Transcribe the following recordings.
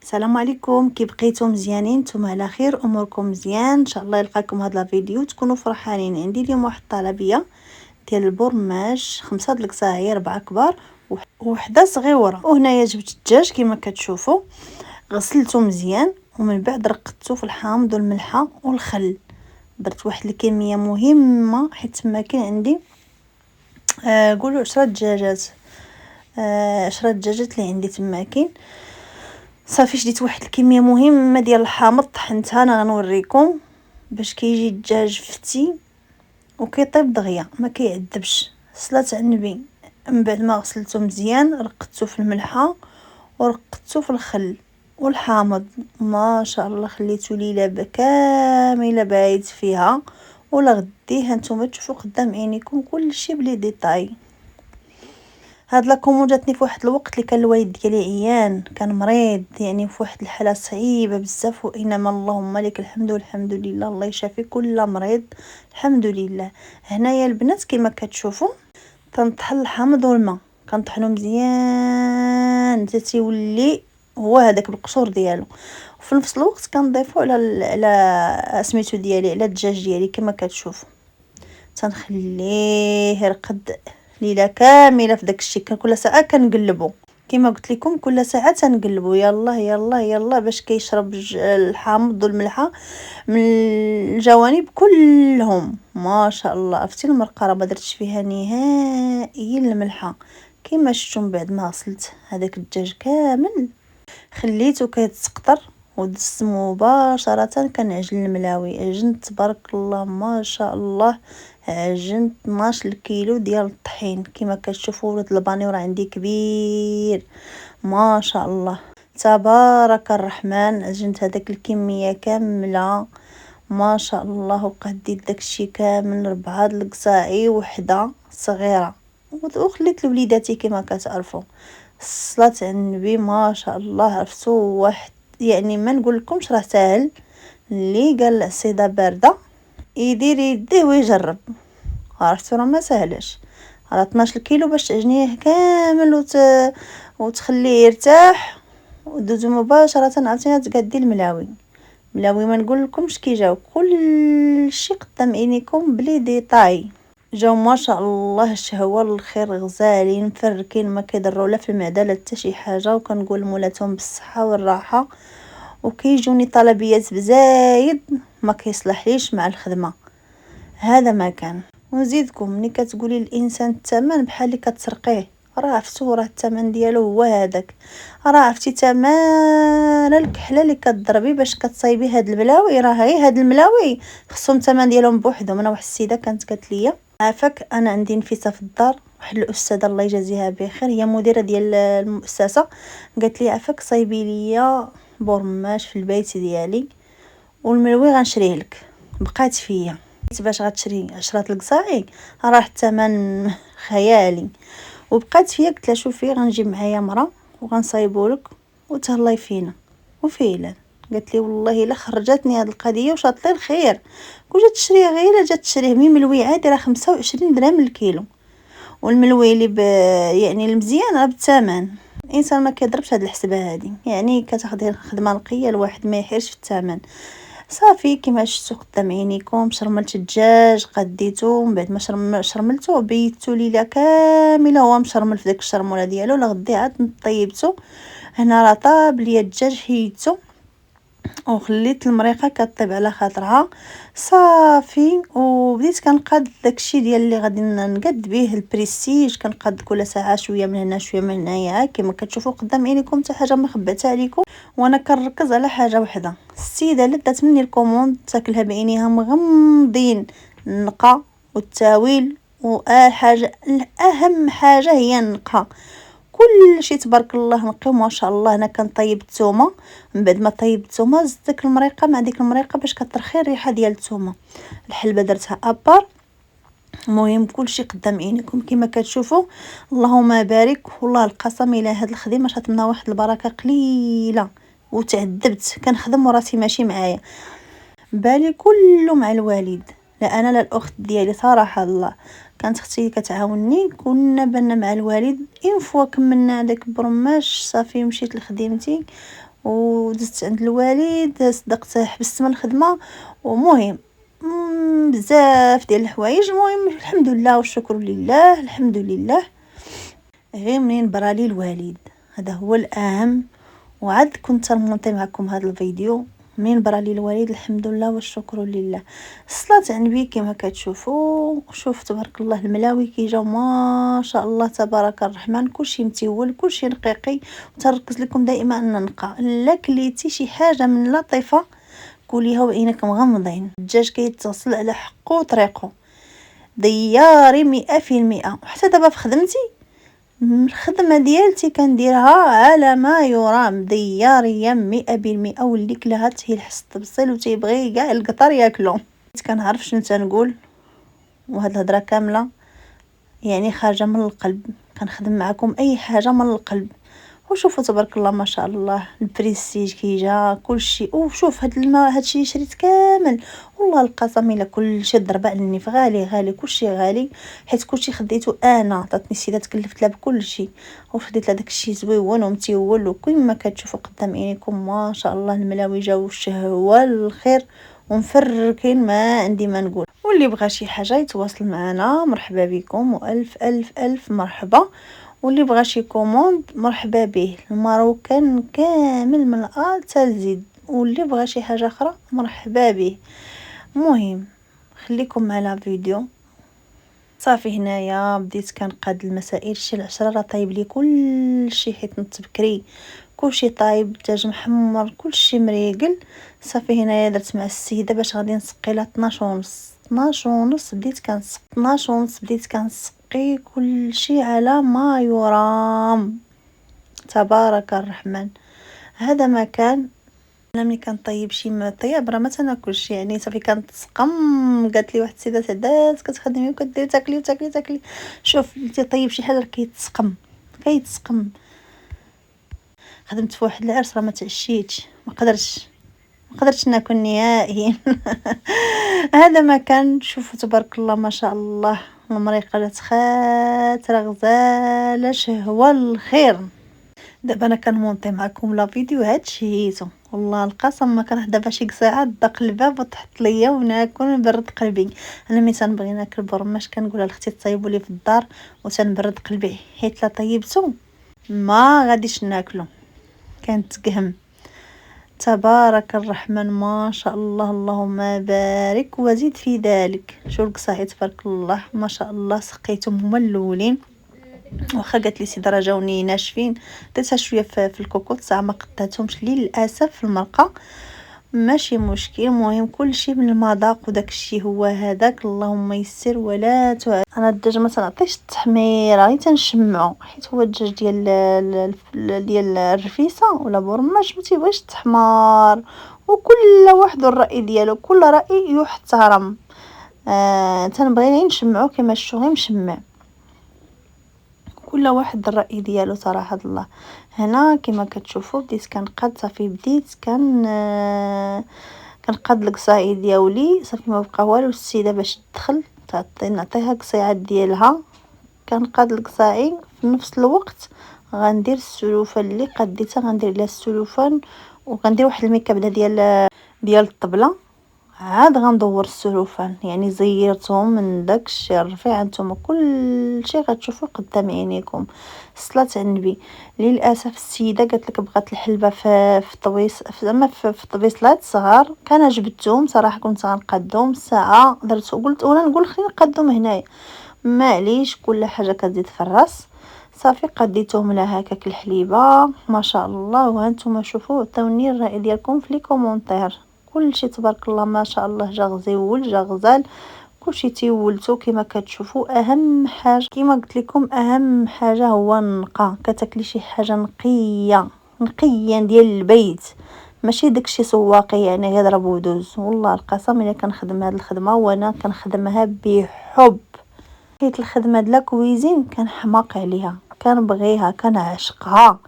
السلام عليكم، كي بقيتو مزيانين؟ نتوما على خير؟ اموركم مزيان ان شاء الله. يلقاكم هذا الفيديو تكونوا فرحانين. عندي اليوم واحد الطلبيه ديال البرماج، 5 د القصاعير، 4 كبار وحده صغيره. وهنايا جبت الدجاج كما كتشوفوا، غسلته مزيان ومن بعد رقدته في الحامض والملحه والخل. درت واحد الكميه مهمه حيت تما كاين عندي قولوا 10 دجاجات، 10 دجاجات اللي عندي تما كاين. صافي شديت واحد الكميه مهمه ديال الحامض، طحنتها. انا غنوريكم باش كيجي الدجاج فتي وكيطيب دغيا ما كيعذبش. صلاه على النبي. من بعد ما غسلته مزيان رقدته في الملحه ورقدته في الخل والحامض. ما شاء الله خليته ليله كامله بايت فيها، ولا غديها نتوما تشوفوا قدام عينيكم كلشي بلي ديطاي. هاد لاكومون جاتني في واحد الوقت اللي كان الوالد ديالي عيان، كان مريض يعني في واحد الحاله صعيبه بزاف، وانما اللهم لك الحمد والحمد لله، الله يشافي كل مريض الحمد لله. هنايا البنات كما كتشوفوا تنطحن الحامض والماء، كنطحنو مزيان حتى تيولي هو هذاك بالقشور ديالو، وفي نفس الوقت كنضيفو على سميتو ديالي، على الدجاج ديالي كما كتشوفوا. تنخليه يرقد ليله كامله في داك الشيء. كل ساعه كنقلبو كما قلت لكم، كل ساعه تنقلبو، يلا يلا يلا باش كيشرب الحامض والملحه من الجوانب كلهم. ما شاء الله. عرفتي المرقه راه ما درتش فيها نهائيا الملحه كما شفتوا. من بعد ما غسلت هذاك الدجاج كامل خليته كيتسقطر ودزت مباشره كنعجن الملاوي. عجنت تبارك الله ما شاء الله، عجنت 12 كيلو ديال الطحين كما كتشوفوا. ولد البانيو راه عندي كبير ما شاء الله تبارك الرحمن. عجنت هذاك الكميه كامله ما شاء الله، وقديت داكشي كامل 4 د القصاعي وحده صغيره، وخليت لوليداتي كما كتعرفوا. الصلاة على النبي ما شاء الله. عرفتو واحد يعني ما نقول لكمش راه ساهل. اللي قال العصيده بارده يدير يديه ويجرب. عرفتو راه ما سهلاش. على 12 كيلو باش تعجنيه كامل وتخليه يرتاح ودوزو مباشره عاوتاني تقادي الملاوي. ملاوي ما نقول لكمش كي جاو كل شيء قدام عينيكم بلي ديطاي. جاو ما شاء الله الشهوه الخير، غزالين مفركين، ما كيضروا لا في المعده لا حتى شي حاجه. وكنقول مولاتهم بالصحه والراحه. وكيجوني طلبيات بزايد ما كيصلحليش مع الخدمه. هذا ما كان. ونزيدكم ملي كتقولي الانسان الثمن بحال اللي كتسرقيه، راه عرفتو راه الثمن ديالو هو هذاك. راه عرفتي ثمن الكحله اللي كتضربي باش كتصايبي هاد الملاوي، راه هي هاد الملاوي خصهم الثمن ديالهم بوحدهم. انا واحد السيده كانت قالت لي عافاك، انا عندي نفيسه في الدار، واحد الاستاذه الله يجازيها بخير، هي مديره ديال المؤسسه، قالت لي عافاك صايبي ليا برماش في البيت ديالي والملوي غنشريه لك. بقات فيا باش غتشري 10 القصاعي راه الثمن خيالي. وبقات فيا قلت لها شوفي غنجيب معايا مرا وغنصايبولك وتهلاي فينا. وفعلا قالت لي والله الا خرجتني هذه القضيه وشاط لي الخير. كون تشريه غير جات تشريه مي ملوي عادي راه 25 درهم الكيلو، والملوي اللي يعني المزيان راه بالثمن. الانسان ما كيضربش هاد الحسبه هادي، يعني كتاخدي خدمه نقيه الواحد ما يحيرش في الثمن. صافي كما شفتوا قدام عينيكم شرملت الدجاج قديته. من بعد ما شرملته بيتو ليله كامله هو مشرمل في داك الشرموله ديالو. لغدي عاد طيبته. هنا راه طاب ليا الدجاج حيدته وخليت المريقه كطيب على خاطرها. صافي وبديت كنقاد داكشي ديال اللي غادي نقاد به البريستيج. كنقاد كل ساعه شويه من هنا شويه من هنايا كما كتشوفوا قدام عينيكم. حتى حاجه ما خباتها عليكم، وانا كنركز على حاجه وحده. السيده اللي دات مني الكوموند تاكلها بعينيها مغمضين النقا والتاويل، وحاجه اهم حاجه هي النقا. كل شيء تبارك الله نقي ما شاء الله. انا كنطيب الثومه. من بعد ما طيبت الثومه زدت ديك المريقه مع ديك المريقه باش كترخي الريحه ديال الثومه. الحلبه درتها ابار. المهم كل شيء قدام عينيكم كما كتشوفوا. اللهم بارك. والله القسم الى هاد الخدمه شات لنا واحد البركه قليله وتعذبت كنخدم وراسي ماشي معايا، بالي كله مع الوالد. لا انا لا الاخت ديالي صراحه الله. كانت اختي كتعاونني، كنا بنا مع الوالد. اين فوا كملنا داك البرماش صافي مشيت لخدمتي ودزت عند الوالد صدقت حبست من الخدمه. ومهم بزاف ديال الحوايج. المهم الحمد لله والشكر لله الحمد لله. غير منين برالي الوالد هذا هو الاهم. وعاد كنت نمونطي معكم هذا الفيديو منين برالي الوالد الحمد لله والشكر لله. الصلاه على النبي كما كتشوفوا. شوف تبارك الله الملاوي كيجاو ما شاء الله تبارك الرحمن كلشي متيول كلشي رقيقي. وتركز لكم دائما ان نقى الا كليتي شي حاجه من لطيفه كليها وعينك مغمضين. الدجاج كيتغسل على حقه وطريقه دياري 100%. وحتى دابا في خدمتي الخدمه ديالتي كنديرها على ما يرام دياريا 100%. واللي كلهات هي الحس التبصيل وتيبغي كاع القطر ياكلو. كنعرف شنو تنقول وهاد الهضره كامله يعني خارجه من القلب. كنخدم معكم اي حاجه من القلب. وشوفوا تبارك الله ما شاء الله البريستيج كيجا كلشي. وشوف هاد الماء هادشي اللي شريت كامل والله القسم الا كلشي ضرب على في غالي غالي كلشي غالي. حيت كلشي خديته انا عطاتني السيده تكلفت لها بكلشي. وخديت لها داكشي زويون ومتيول وكما كتشوفوا قدام عينيكم ما شاء الله الملاوي جاو الشهوه الخير ومفركين ما عندي ما نقول. واللي بغى شي حاجه يتواصل معنا مرحبا بكم والف الف الف مرحبا. واللي بغى شي كوموند مرحبا به. الماروكان كامل من الأ حتى الزد. واللي بغى شي حاجه اخرى مرحبا به. المهم خليكم على فيديو. صافي هنايا بديت كنقاد المسائل شي العشرة راه طايب لي كلشي حيت نط بكري كلشي طايب دجاج محمر كلشي مريقل. صافي هنايا درت مع السيده باش غادي نسقي لها 12 ونص بديت كنسقي كلشي على ما يرام تبارك الرحمن. هذا ما كان انا ملي كنطيب شي ما طياب راه ما تناكلش يعني صافي كنتسقم. قالت لي واحد السيده سعدات كتخدمي وكديري تاكلي. شوف انت طيب شي حاجه كيتسقم. خدمت في واحد العرس راه ما تعشيتش ما قدرتش ناكل نهائيا. هذا ما كان. شوفوا تبارك الله ما شاء الله المريقه جات خاطره غزاله شهوه الخير. دابا انا كنمونطي معكم لا فيديو هادشي والله القسم ما كنحضر دابا شي ساعات دق الباب وتحط ليا وناكل ونبرد قلبي. انا ملي تنبغي ناكل برماش كنقولها لاختي طيبوا لي في الدار وتنبرد قلبي حيت لا طيبته ما غاديش ناكلو كنتقهم. تبارك الرحمن ما شاء الله اللهم بارك وزيد في ذلك. شو القصاحي تبارك الله ما شاء الله سقيتهم هما الاولين. واخا قالت لي سيدي راه جاوني ناشفين درتها شويه في الكوكوط ساعه ما قطعتهمش للاسف في المرقه ماشي مشكل. المهم كلشي من المذاق وداك الشيء هو هذاك اللهم يسر ولا تعد. انا الدجاج ما تنعطيش التحميره غير تنشمعو حيت هو الدجاج ديال الرفيسه ولا برماش ما تيبغيش التحمار. وكل واحد الراي ديالو كل راي يحترم. تنبغي غير نشمعو كما شفتو غير مشمع كل واحد الرأي ديالو صراحة الله. هنا كما كتشوفوا بديت كنقاد صافي بديت كنقاد القصاعي ديالي صافي ما بقى والو. السيده باش تدخل نعطيها قصيعات ديالها كنقاد القصاعي في نفس الوقت غندير السلوفان اللي قديتها غندير لها السلوفان وغندير واحد المكبده ديال الطبله. عاد غندور السلوفان يعني زيرتهم من داكشي الرفيع انتم كل شيء غتشوفوا قدام عينيكم. صلاه على النبي. للاسف السيده قالت لك بغات الحلبه في طويس زعما في طبيصلات صغار. كان جبدتهم صراحه كنت غنقادهم ساعه درت قلت ولا نقول خلينا نقادهم هنايا معليش كل حاجه كتزيد في الراس. صافي قديتهم لها هكاك الحليبه ما شاء الله. وهانتوما شوفوا عطوني الراي ديالكم في لي كومونتير. كلشي تبارك الله ما شاء الله جا غزيول جا غزال كلشي تيولتو كما كتشوفوا. اهم حاجه كما قلت لكم اهم حاجه هو النقا. كتاكلي شي حاجه نقيه ديال البيت ماشي داكشي سواقي يعني غير ودوز. والله القسم الا كنخدم هذه الخدمه وانا كنخدمها بحب حيت الخدمه د لا كويزين كنحماق عليها كنبغيها كنعشقها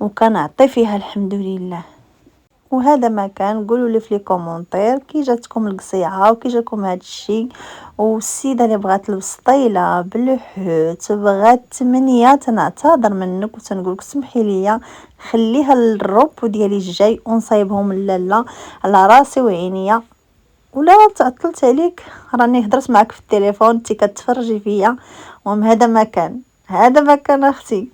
وكنعطي فيها الحمد لله. وهذا ما كان. قولوا لي في لي كومونتير كي جاتكم القصيعه وكي جاكم هذا الشيء. والسيده اللي بغات البسطيله بالحوت بغات 8 تنعتذر منك وتنقولك سمحي لي خليها للروبو ديالي الجاي ونصايبهم لالا على راسي وعينيا. ولا تعطلت عليك راني هضرت معك في التليفون انت كتفرجي فيا. المهم هذا ما كان اختي.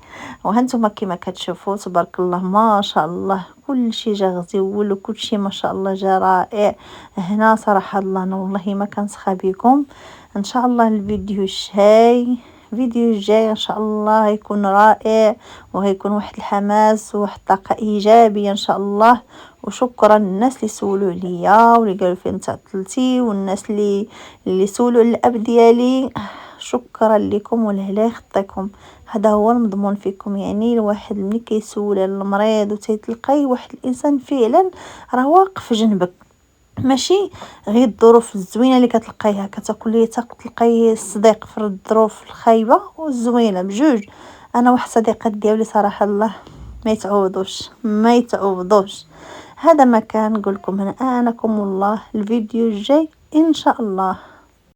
وهانتوما كيما كتشوفوا تبارك الله ما شاء الله كل شيء جا غزيول وكل شيء ما شاء الله جا رائع. هنا صراحه الله انا والله ما كنسخى بكم. ان شاء الله الفيديو الجاي ان شاء الله يكون رائع وهيكون واحد الحماس وواحد الطاقه ايجابيه ان شاء الله. وشكرا للناس اللي سولوا عليا واللي قالوا فين تعطلتي والناس اللي سولوا على الاب ديالي. شكرا لكم والله يخطيكم. هذا هو المضمون فيكم يعني الواحد ملي كيسول على المريض وتلقاي واحد الانسان فعلا راه واقف جنبك ماشي غير الظروف الزوينه اللي كتلقايها كتاكليه تلقاي الصديق في الظروف الخايبه والزوينه بجوج. انا واحد صديقات ديالي صراحه الله ما يتعوضوش. هذا ما كان نقول لكم انا انكم والله الفيديو الجاي ان شاء الله.